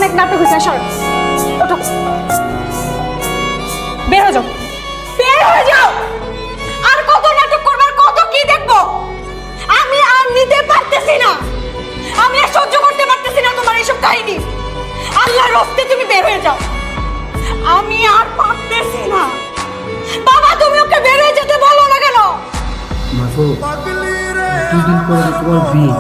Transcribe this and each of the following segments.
অনেক নাটক হয়েছে, সর ওঠো, বের হয়ে যাও, বের হয়ে যাও। আর কত নাটক করবে, আর কত কি দেখবো? আমি আর নিতে পারতেছি না, আমি আর সহ্য করতে পারতেছি না তোমার এইসব কাহিনী। আল্লাহর রাস্তে তুমি বের হয়ে যাও, আমি আর পারতেছি না। বাবা তুমি ওকে বের হয়ে যেতে বলো না কেন? মাগো, দুদিন পরে তোমার বিয়ে,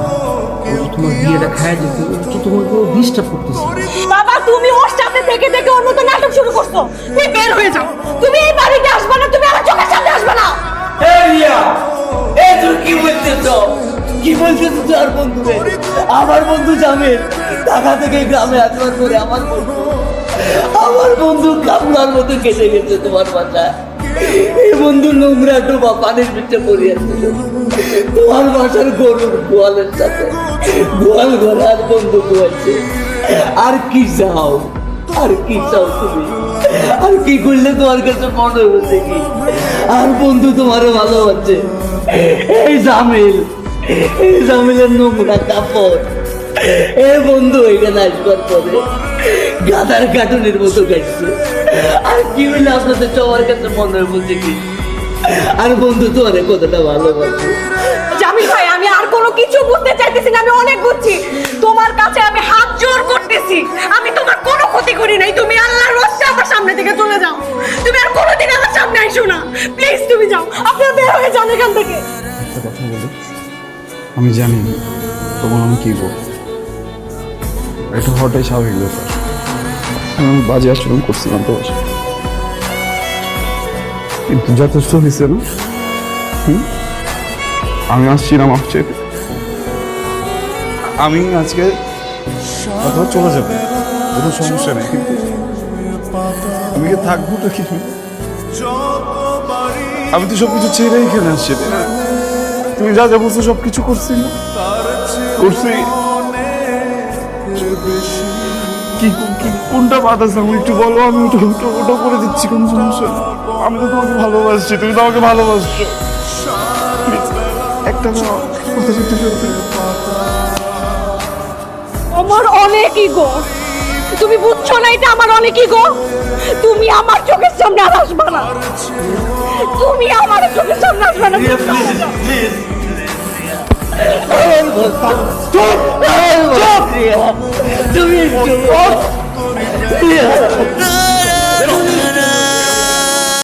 ও তো তোমার বিয়েটা খায় যেত, ও তো তোমাকে ডিস্টার্ব করতেছে। বাবা তুমি ওর সাথে থেকে থেকে ওর মতো নাটক শুরু করছো, তুমি বের হয়ে যাও। তুমি এই বাড়িতে আসবে না, তুমি আমার চোখের সামনে আসবে না। এই রিয়া, এই তুই কি বলতেছ? কি বলতেছ তোর বন্ধু? আমার বন্ধু জামিল ঢাকা থেকে গ্রামে আসবার করে আমার বন্ধু কামলার মতো কেটে গেছে তোমার বাসায়। এই বন্ধু নোংরা ডোবা পানির ভিতরে পড়িয়েছিল তোমার বাসার গরুর গোয়ালের সাথে। গোয়াল ঘরে আর বন্ধু গোয়াছে। আর কি চাও, আর কি চাও তুমি? আর কি করলে তোমার কাছে মনে হচ্ছে কি আর বন্ধু তোমারও ভালোবাসে? এই জামিলের নোংরা কাপড় এ বন্ধু এখানে আসবার পরে গাদার কার্টুনের মতো কাটছে। আর কি হইলে আপনাদের সবার কাছে মনে হচ্ছে কি আর বন্ধু তোমার কতটা ভালোবাসে? জামিল ভাই আমি আর কোনো কিছু বুঝতে চাইতেছি না, আমি অনেক বুঝছি। তোমার কাছে আমি হাত জোর করতেছি, আমি তোমার কোনো ক্ষতি করি নাই। তুমি আল্লাহর রাস্তে আমার সামনে থেকে চলে যাও, তুমি আর কোনোদিন আমার সামনে আইসো না, প্লিজ তুমি যাও। আপনারা বের হয়ে যান এখান থেকে। একটা কথা বলি, আমি জানি তখন আমি কি করবো, এটা হওয়াটাই স্বাভাবিক ব্যাপার। আমি বাজে আচরণ করছিলাম তো বাসায়, কিন্তু যথেষ্ট হয়েছে না? আমি আসছিলাম আসছে, আমি আজকে অথবা চলে যাবো, কোনো সমস্যা নেই, কিন্তু আমি কি থাকবো তো কি? আমি তো সবকিছু ছেড়ে এখানে আসছি। তুমি যা যা বলছো সবকিছু করছি কি কোনটা বাদ আছে আমি একটু বলো, আমি ওটা করে দিচ্ছি, কোনো সমস্যা নেই। আমি তো তোমাকে ভালোবাসছি, তুমি তো আমাকে ভালোবাসছো। একটা আমার অনেক ইগো, তুমি বুঝছো না এটা আমার অনেক ইগো। তুমি আমার চোখের সামনে আর আসবে না, তুমি আমার চোখের সামনে আসবে না। তুমি